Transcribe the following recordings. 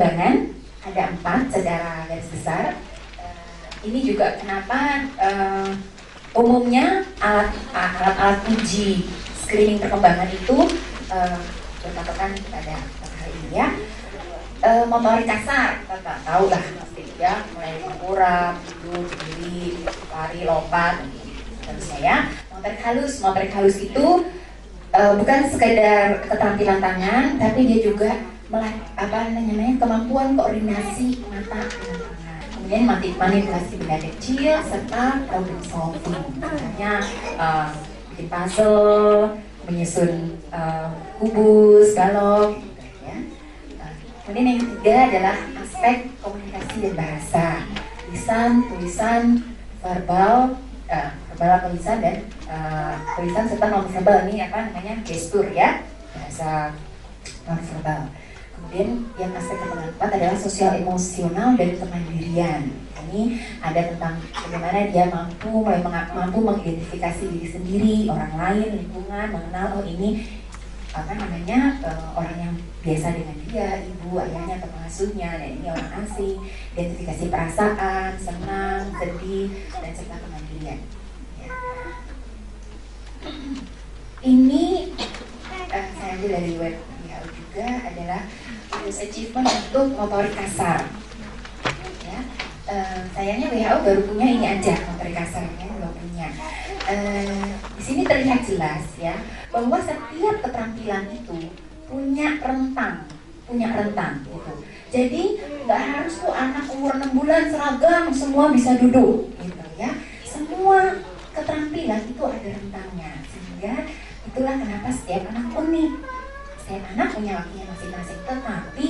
perkembangan, ada 4 secara garis besar. Ini juga kenapa umumnya alat-alat uji screening perkembangan itu berpatokan pada hari ini ya. Motorik kasar, kita tahu lah pasti ya, mulai berkurang, duduk, berdiri, lari, lompat, tentunya ya. Motorik halus itu bukan sekedar keterampilan tangan, tapi dia juga kemampuan koordinasi mata dengan tangan. Kemudian manipulasi benda kecil serta problem solving, misalnya bikin puzzle, menyusun kubus, balok, gitu ya. Kemudian yang ketiga adalah aspek komunikasi dan bahasa, lisan, tulisan, verbal atau lisan dan tulisan serta non-verbal, ini gestur ya, bahasa non-verbal. Kemudian yang aspek keempat adalah sosial emosional dan kemandirian. Ini ada tentang bagaimana dia mampu mengidentifikasi diri sendiri, orang lain, lingkungan, mengenal ini orang yang biasa dengan dia, ibu, ayahnya, atau pengasuhnya, dan ini orang asing. Identifikasi perasaan, senang, sedih, dan serta kemandirian. Ya. Ini saya ambil dari web WHO juga adalah achievement untuk motorik kasar. Ya. Sayangnya WHO baru punya ini aja, motorik kasarnya belum punya. Di sini terlihat jelas ya bahwa setiap keterampilan itu punya rentang gitu. Jadi nggak harus tuh anak umur 6 bulan seragam semua bisa duduk gitu ya. Semua keterampilan itu ada rentangnya, sehingga itulah kenapa setiap anak unik. Setiap anak punya waktunya masing-masing. Tetapi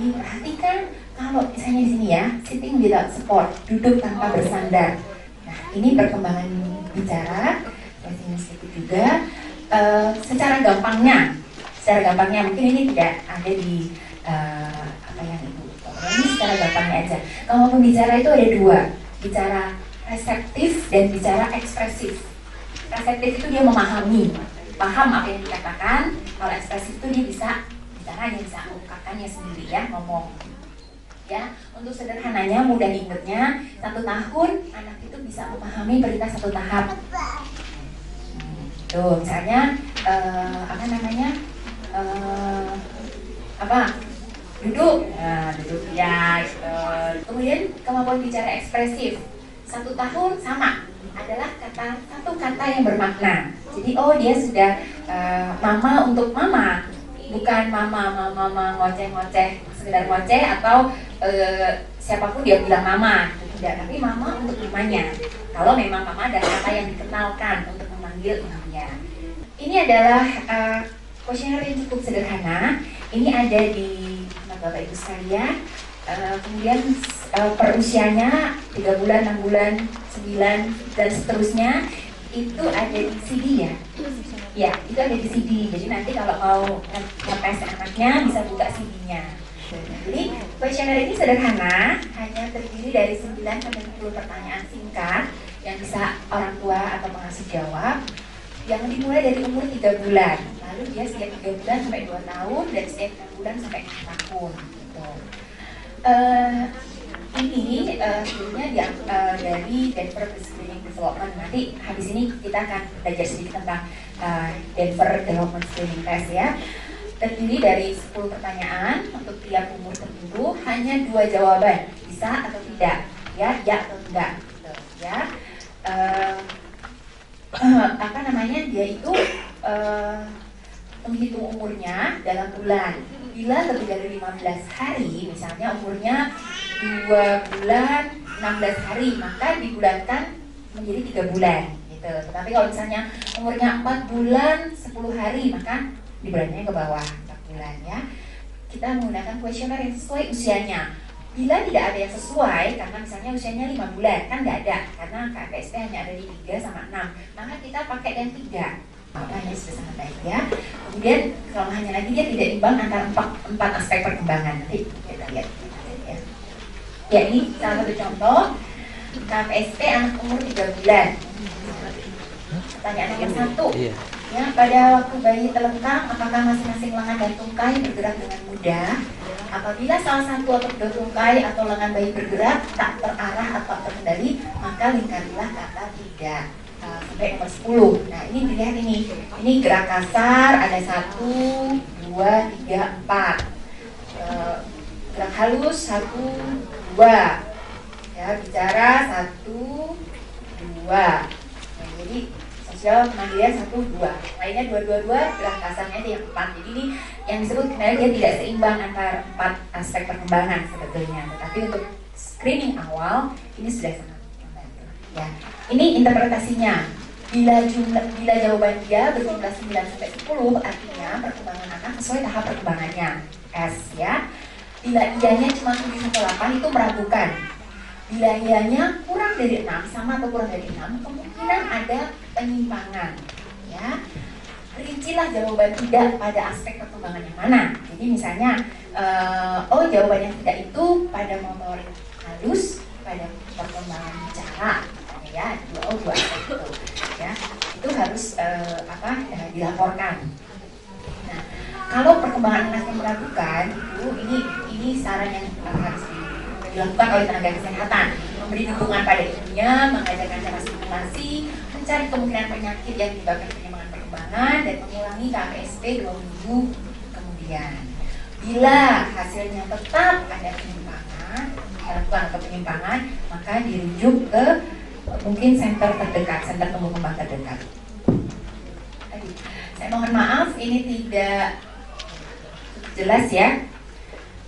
diperhatikan kalau misalnya di sini ya, sitting without support, duduk tanpa bersandar. Nah, ini perkembangan bicara, sedikit juga. Secara gampangnya mungkin ini tidak ada di yang itu. Ini secara gampangnya aja. Kalau pembicara itu ada 2, bicara reseptif dan bicara ekspresif. Reseptif itu dia paham apa yang dikatakan. Kalau ekspresif itu dia bisa mengungkapkannya sendiri ya, ngomong. Ya, untuk sederhananya, mudah diingatnya, 1 tahun anak itu bisa memahami perintah 1 tahap. Tuh, misalnya duduk, duduk ya. Kemudian kemampuan bicara ekspresif 1 tahun sama adalah satu kata yang bermakna. Jadi dia sudah mama untuk mama, bukan mama ngoceh sekedar ngoceh atau siapapun dia bilang mama, tidak, tapi mama untuk mamanya. Kalau memang mama ada kata yang dikenalkan untuk memanggil ibunya. Ini adalah kuesioner yang cukup sederhana. Ini ada di Bapak Ibu sekalian. Kemudian per usianya 3 bulan, 6 bulan, 9 dan seterusnya itu ada di CD ya. Ya, itu ada di CD. Jadi nanti kalau mau ngetes anaknya bisa buka CD-nya. Jadi kuesioner ini sederhana, hanya terdiri dari 9 sampai 10 pertanyaan singkat yang bisa orang tua atau pengasuh jawab. Yang dimulai dari umur 3 bulan. Lalu dia setiap 3 bulan sampai 2 tahun dan setiap 6 bulan sampai 6 tahun gitu. Ini sebelumnya dari Denver Screening Development. Nanti habis ini kita akan belajar sedikit tentang Denver Development Screening Test ya. Terdiri dari 10 pertanyaan untuk tiap umur tertentu, hanya 2 jawaban, bisa atau tidak, ya atau tidak, gitu, ya. Dia itu menghitung umurnya dalam bulan. Bila lebih dari 15 hari, misalnya umurnya 2 bulan 16 hari, maka dibulankan menjadi 3 bulan gitu. Tetapi kalau misalnya umurnya 4 bulan 10 hari, maka dibulannya ke bawah 4 bulan ya. Kita menggunakan kuesioner yang sesuai usianya. Bila tidak ada yang sesuai, karena misalnya usianya 5 bulan, kan nggak ada, karena KPSP hanya ada di 3 sama 6, maka kita pakai yang 3. Makanya sudah sangat baik ya. Kemudian kelemahannya lagi, dia tidak imbang antara 4 aspek perkembangan. Nanti kita lihat ya. Ya, ini salah satu contoh KPSP anak umur 3 bulan. Pertanyaan nomor 1. Ya, pada waktu bayi telentang, apakah masing-masing lengan dan tungkai bergerak dengan mudah? Apabila salah satu atau kedua tungkai atau lengan bayi bergerak tak terarah atau terkendali, maka lingkarilah kata tidak. Sampai nomor 10. Nah, ini dilihat ini gerak kasar, ada 1, 2, 3, 4. Gerak halus 1, 2. Ya, bicara 1, 2. Nah, jadi sosial kemandirian 1, 2. Lainnya 2, 2, 2. Gerak kasarnya ada yang 4. Jadi ini yang disebut sebenarnya dia tidak seimbang antara 4 aspek perkembangan sebetulnya. Tetapi untuk screening awal ini sudah sangat membantu. Ya, ini interpretasinya. Bila jawaban dia berjumlah 9 sampai 10, artinya perkembangan anak sesuai tahap perkembangannya. S ya. Bila ianya cuma 7 sampai 8 itu meragukan. Bila ianya kurang dari 6 sama atau kurang dari 6, kemungkinan ada penyimpangan. Ya. Rincilah jawaban tidak pada aspek perkembangan yang mana. Jadi misalnya, jawaban yang tidak itu pada motorik halus, pada perkembangan bicara, ya, dua aspek itu, ya, itu harus dilaporkan. Nah, kalau perkembangan anak yang meragukan itu, ini saran yang harus dilakukan oleh tenaga kesehatan, memberi dukungan pada ibunya, mengajarkan cara stimulasi, mencari kemungkinan penyakit yang menyebabkan penyimpangan perkembangan, dan mengulangi KPSP 2 minggu kemudian. Bila hasilnya tetap ada penyimpangan, atau penyimpangan, maka dirujuk ke mungkin center terdekat, center tumbuh kembang terdekat. Saya mohon maaf, ini tidak jelas ya.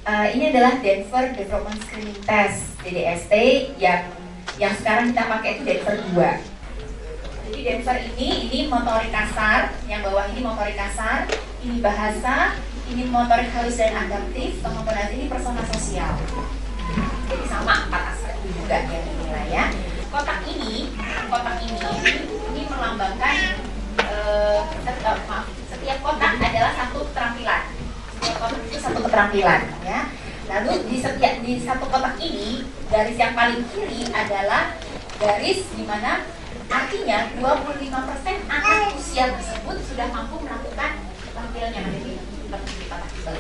Ini adalah Denver Development Screening Test (DDST) yang sekarang kita pakai itu Denver 2. Jadi Denver ini motorik kasar, yang bawah ini motorik kasar, ini bahasa, ini motorik halus dan adaptif, kemudian ini persona sosial. Jadi sama 4 aspek juga yang dinilai ya. Kotak ini melambangkan setiap kotak adalah satu keterampilan. Setiap kotak itu satu keterampilan, ya. Lalu di satu kotak ini, garis yang paling kiri adalah garis di mana artinya 25% anak usia tersebut sudah mampu melakukan keterampilannya di kotak itu.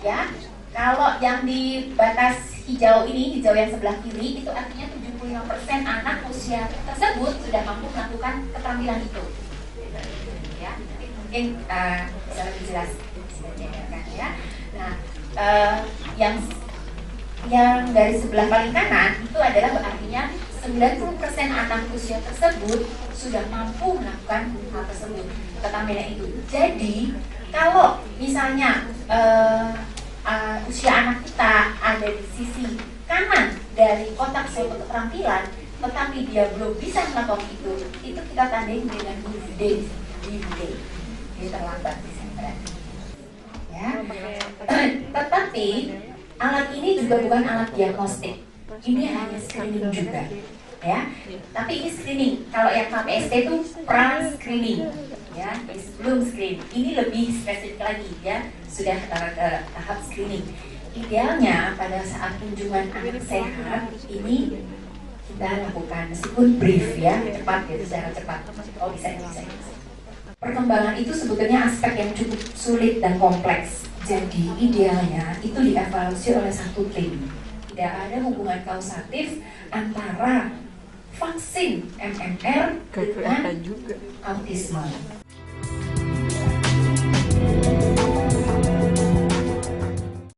Ya, kalau yang di batas hijau yang sebelah kiri itu artinya 75% anak usia tersebut sudah mampu melakukan keterampilan itu. Ya, mungkin bisa lebih jelas ya. Nah, yang dari sebelah paling kanan itu adalah artinya 90% anak usia tersebut sudah mampu melakukan hal tersebut, keterampilan itu. Jadi kalau misalnya usia anak kita ada di sisi kanan dari kotak suatu keterampilan, tetapi dia belum bisa melakukan itu kita tandai dengan delay, dia terlambat bisa berarti. Ya. Tetapi alat ini juga bukan alat diagnostik, ini hanya screening juga, ya. Tapi ini screening. Kalau yang KPST itu pra-screening, ya, sebelum screening. Ini lebih spesifik lagi, ya, sudah tahap screening. Idealnya pada saat kunjungan anak sehat ini kita lakukan meskipun brief, ya, cepat, ya, secara cepat. Oh bisa. Perkembangan itu sebetulnya aspek yang cukup sulit dan kompleks. Jadi idealnya itu dievaluasi oleh satu tim. Tidak ada hubungan kausatif antara vaksin MMR dengan autisme.